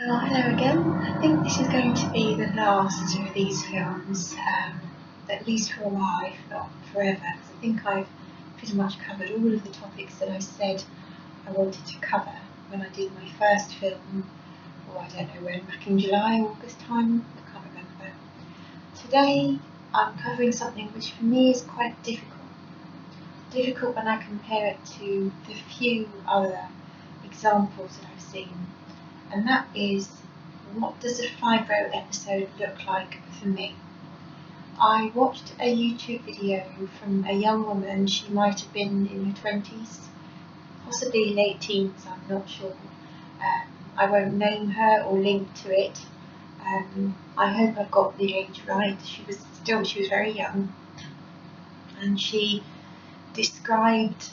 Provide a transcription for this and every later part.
Well, hello again. I think this is going to be the last of these films, at least for a while, if not forever, because I think I've pretty much covered all of the topics that I said I wanted to cover when I did my first film, or I don't know when, back in July, August time, I can't remember. Today I'm covering something which for me is quite difficult. Difficult when I compare it to the few other examples that I've seen. And that is, what does a fibro episode look like for me? I watched a YouTube video from a young woman. She might have been in her 20s, possibly late teens, I'm not sure. I won't name her or link to it. I hope I've got the age right. She was very young, and she described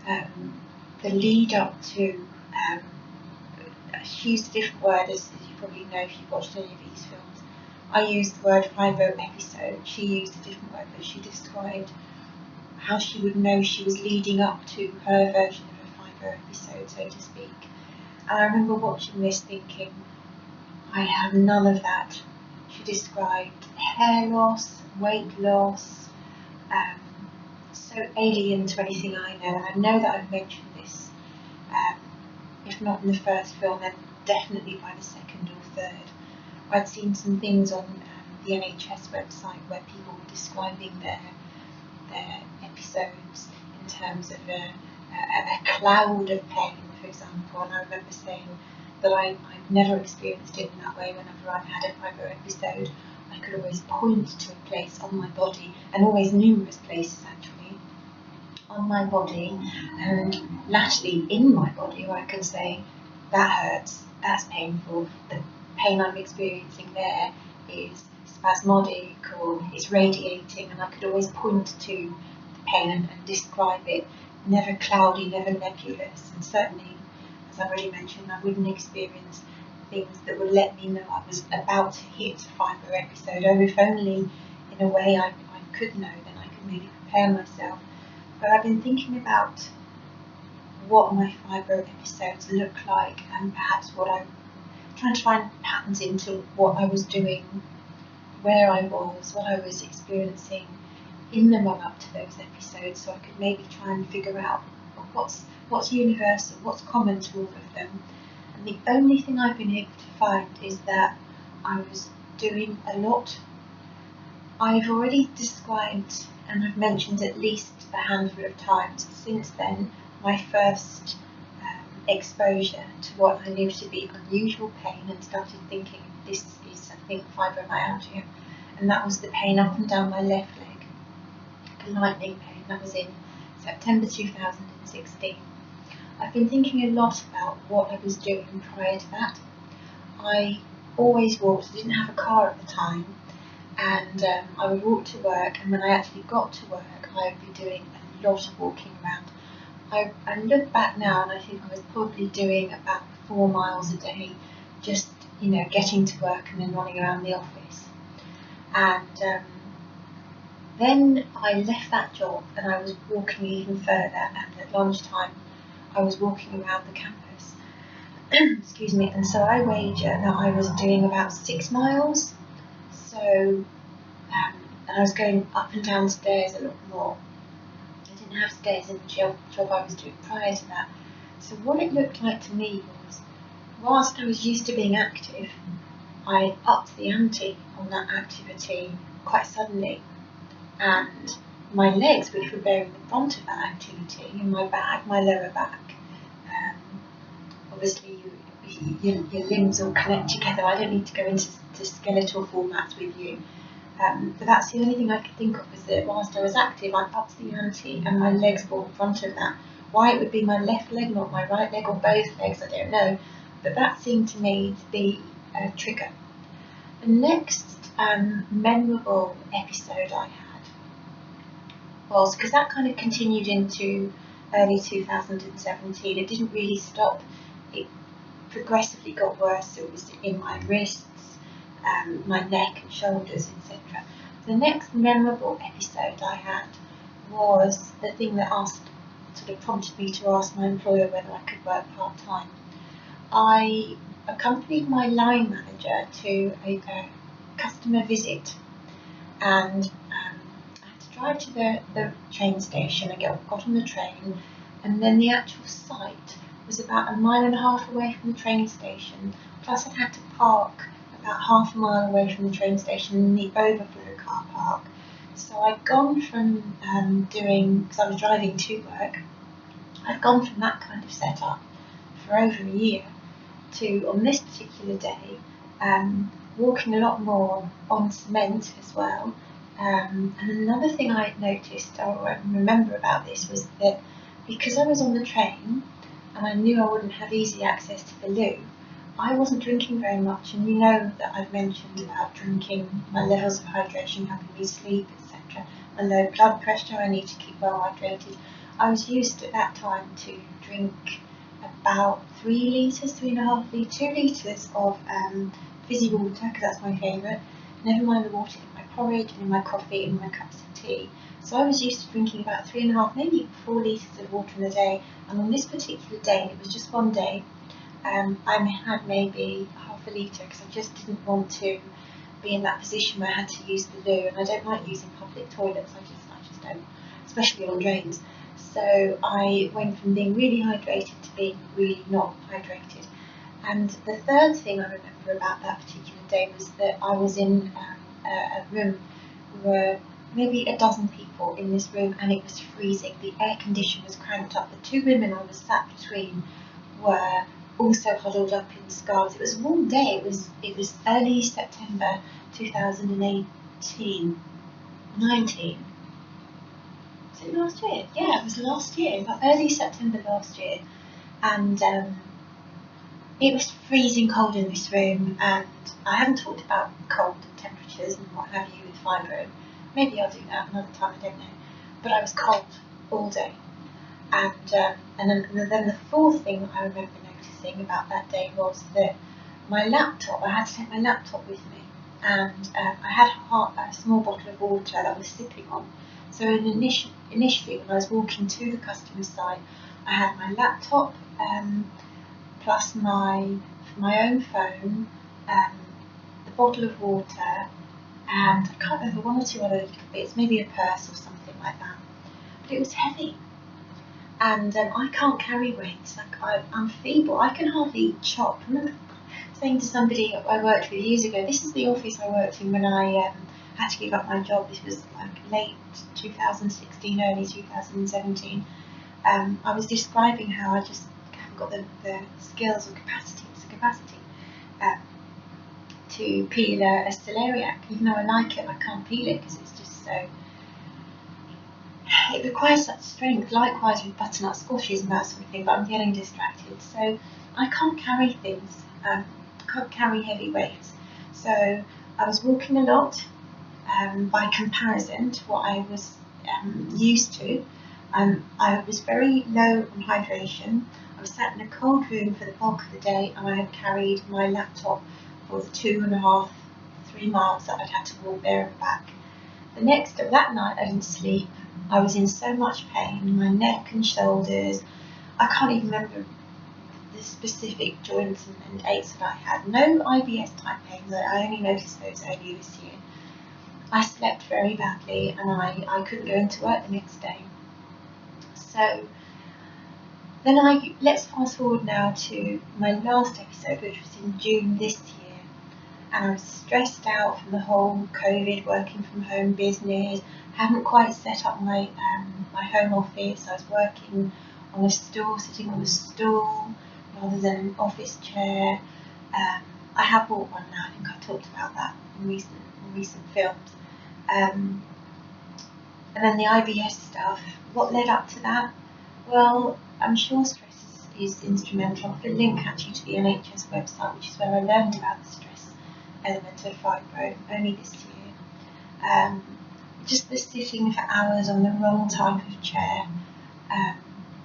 the lead up to she used a different word, as you probably know if you've watched any of these films. I used the word fibro episode. She used a different word, but she described how she would know she was leading up to her version of a fibro episode, so to speak. And I remember watching this thinking, I have none of that. She described hair loss, weight loss, so alien to anything I know. And I know that I've mentioned this. If not in the first film, then definitely by the second or third. I'd seen some things on the NHS website where people were describing their episodes in terms of a cloud of pain, for example, and I remember saying that I've never experienced it in that way. Whenever I've had a fibro episode, I could always point to a place on my body, and always numerous places actually, on my body and laterally in my body, where I can say, that hurts, that's painful, the pain I'm experiencing there is spasmodic or it's radiating, and I could always point to the pain and describe it, never cloudy, never nebulous. And certainly, as I've already mentioned, I wouldn't experience things that would let me know I was about to hit a fibro episode, or if only in a way I could know, then I could maybe prepare myself. But I've been thinking about what my fibro episodes look like, and perhaps what I'm trying to find patterns into what I was doing, where I was, what I was experiencing in the run up to those episodes, so I could maybe try and figure out what's universal, what's common to all of them. And the only thing I've been able to find is that I was doing a lot. I've already described, and I've mentioned at least a handful of times since then, my first exposure to what I knew to be unusual pain, and started thinking this is, I think, fibromyalgia, and that was the pain up and down my left leg, a lightning pain. That was in September 2016. I've been thinking a lot about what I was doing prior to that. I always walked. I didn't have a car at the time, and I would walk to work, and when I actually got to work, I would be doing a lot of walking around. I look back now and I think I was probably doing about 4 miles a day, just getting to work and then running around the office. And then I left that job and I was walking even further, and at lunchtime I was walking around the campus. Excuse me. And so I wager that I was doing about 6 miles. So, and I was going up and down stairs a lot more. I didn't have stairs in the job I was doing prior to that. So what it looked like to me was, whilst I was used to being active, I upped the ante on that activity quite suddenly. And my legs, which were bearing the brunt of that activity, and my back, my lower back, obviously your limbs all connect together. I don't need to go into skeletal formats with you. But that's the only thing I could think of, is that whilst I was active, I upped the ante and my legs bore in front of that. Why it would be my left leg, not my right leg, or both legs, I don't know. But that seemed to me to be a trigger. The next memorable episode I had was, because that kind of continued into early 2017, it didn't really stop. It progressively got worse. It was in my wrists, my neck and shoulders, etc. The next memorable episode I had was the thing that prompted me to ask my employer whether I could work part-time. I accompanied my line manager to a customer visit, and I had to drive to the train station. I got on the train, and then the actual site was about 1.5 miles away from the train station, plus I had to park about half a mile away from the train station in the overflow car park. So I'd gone from because I was driving to work, I'd gone from that kind of setup for over a year to, on this particular day, walking a lot more on cement as well. And another thing I noticed or remember about this was that because I was on the train and I knew I wouldn't have easy access to the loo, I wasn't drinking very much. And you know that I've mentioned about drinking, my levels of hydration helping me sleep, etc. My low blood pressure, I need to keep well hydrated. I was used at that time to drink about 3 litres, 3.5 litres, 2 litres of fizzy water, because that's my favourite. Never mind the water in my porridge and in my coffee and my cups of tea. So I was used to drinking about 3.5, maybe 4 litres of water in a day. And on this particular day, and it was just one day, I had maybe half a litre because I just didn't want to be in that position where I had to use the loo, and I don't like using public toilets. I just don't, especially on drains. So I went from being really hydrated to being really not hydrated. And the third thing I remember about that particular day was that I was in a room. We were maybe a dozen people in this room, and it was freezing. The air condition was cranked up. The 2 women I was sat between were also huddled up in scarves. It was a warm day. It was early September 2018, 19. Was it last year? Yeah, it was last year, like early September last year, and it was freezing cold in this room. And I haven't talked about cold temperatures and what have you with fibro. Maybe I'll do that another time. I don't know. But I was cold all day, and then the fourth thing I remember noticing about that day was that my laptop. I had to take my laptop with me, and I had a small bottle of water that I was sipping on. So initially, when I was walking to the customer site, I had my laptop plus my own phone, the bottle of water, and I can't remember, 1 or 2 other little bits, maybe a purse or something like that. But it was heavy, and I can't carry weights. Like I'm feeble. I can hardly chop. I remember saying to somebody I worked with years ago, this is the office I worked in when I had to give up my job. This was like late 2016, early 2017. I was describing how I just haven't got the skills or capacity to peel a celeriac. Even though I like it, I can't peel it because it's just so. It requires such strength. Likewise with butternut squashes and that sort of thing. But I'm getting distracted, so I can't carry things. I can't carry heavy weights. So I was walking a lot. By comparison to what I was used to. I was very low on hydration. I was sat in a cold room for the bulk of the day, and I had carried my laptop for the 2.5, 3 miles that I'd had to walk there and back. That night I didn't sleep. I was in so much pain, my neck and shoulders. I can't even remember the specific joints and aches that I had. No IBS type pains. I only noticed those earlier this year. I slept very badly, and I couldn't go into work the next day. So then let's fast forward now to my last episode, which was in June this year, and I was stressed out from the whole COVID working from home business. I hadn't quite set up my home office. I was working on a stool, sitting on a stool rather than an office chair. I have bought one now. I think I've talked about that in recent films. And then the IBS stuff. What led up to that? Well, I'm sure stress is instrumental. I'll put a link actually to the NHS website, which is where I learned about the stress element of fibro only this year. Just the sitting for hours on the wrong type of chair,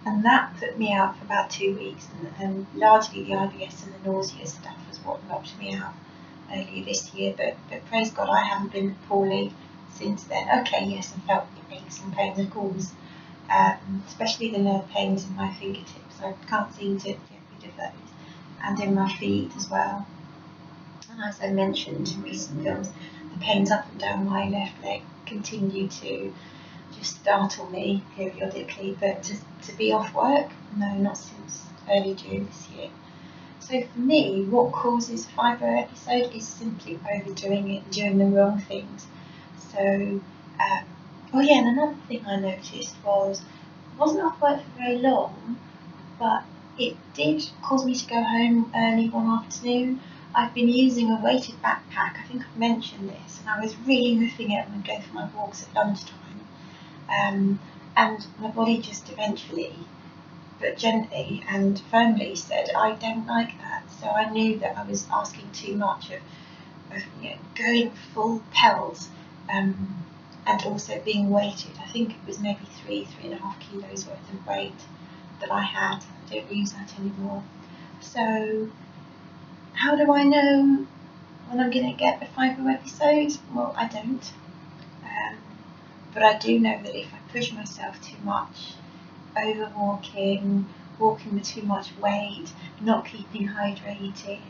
and that put me out for about 2 weeks, and largely the IBS and the nausea stuff was what knocked me out earlier this year, but praise God I haven't been poorly since then. Okay, yes, I felt the aches and pains, of course, especially the nerve pains in my fingertips. I can't seem to get rid of those. and in my feet as well. And as I mentioned in recent films, the pains up and down my left leg continue to just startle me periodically, but to be off work, no, not since early June this year. So for me, what causes a fibro episode is simply overdoing it and doing the wrong things. So, oh yeah, and another thing I noticed was I wasn't off work for very long, but it did cause me to go home early one afternoon. I've been using a weighted backpack, I think I've mentioned this, and I was really hoofing it when I go for my walks at lunchtime. And my body just eventually, but gently and firmly, said, I don't like that. So I knew that I was asking too much of going full pelt, and also being weighted. I think it was maybe 3.5 kilos worth of weight that I had. I don't use that anymore. So how do I know when I'm going to get a fibro episode? Well, I don't. But I do know that if I push myself too much, overwalking, walking with too much weight, not keeping hydrated,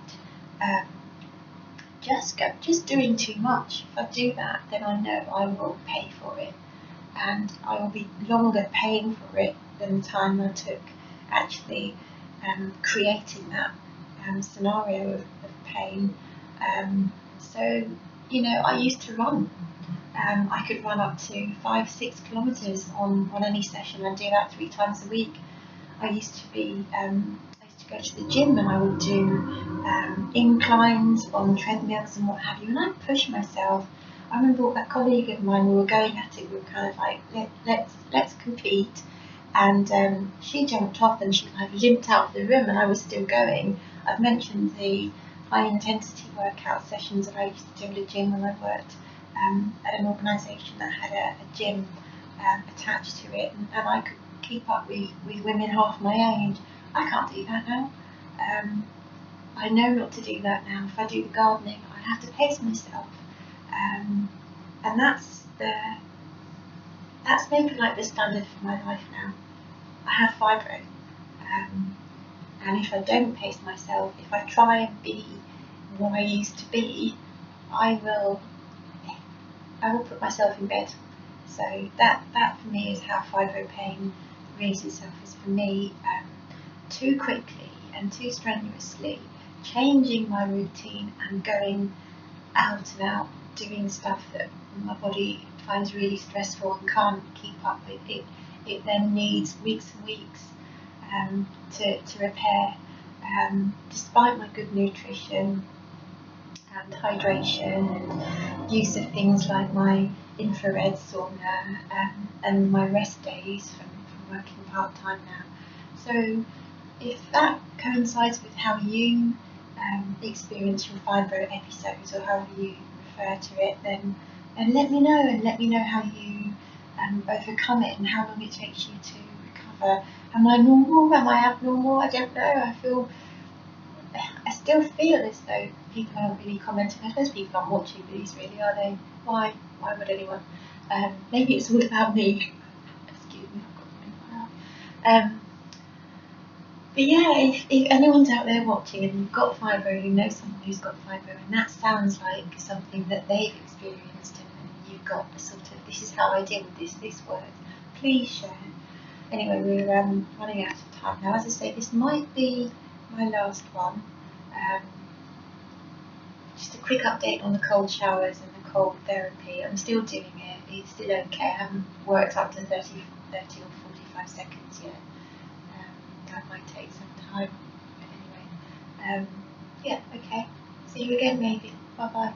just doing too much. If I do that, then I know I will pay for it, and I will be longer paying for it than the time I took actually creating that scenario of pain. So, I used to run. I could run up to 5-6 kilometres on any session and do that 3 times a week. I used to go to the gym, and I would do inclines on treadmills and what have you, and I'd push myself. I remember a colleague of mine, we were going at it, we were kind of like, let's compete, and she jumped off and she kind of limped out of the room, and I was still going. I've mentioned the high intensity workout sessions that I used to do at a gym when I worked at an organisation that had a gym attached to it, and I could keep up with women half my age. I can't do that now. I know not to do that now. If I do the gardening, I have to pace myself, and that's maybe like the standard for my life now. I have fibro, and if I don't pace myself, if I try and be what I used to be, I will put myself in bed. So that for me is how fibro pain rears itself, is for me too quickly and too strenuously changing my routine and going out and out doing stuff that my body finds really stressful and can't keep up with. It then needs weeks and weeks to repair, despite my good nutrition and hydration and use of things like my infrared sauna and my rest days from working part-time now. So if that coincides with how you experience your fibro episodes, or however you refer to it, then let me know, and let me know how you overcome it and how long it takes you to recover. Am I normal? Am I abnormal? I don't know. I still feel as though people aren't really commenting. I suppose people aren't watching these really, are they? Why would anyone? Maybe it's all about me. Excuse me, I've got something in my eye. But yeah, if anyone's out there watching and you've got fibro, you know someone who's got fibro, and that sounds like something that they've experienced, and you've got a sort of, this is how I deal with this works, please share. Anyway, we're running out of time now. As I say, this might be my last one. Just a quick update on the cold showers and the cold therapy. I'm still doing it. It's still okay. I haven't worked up to 30 or 45 seconds yet. That might take some time. But anyway, yeah, okay. See you again maybe. Bye bye.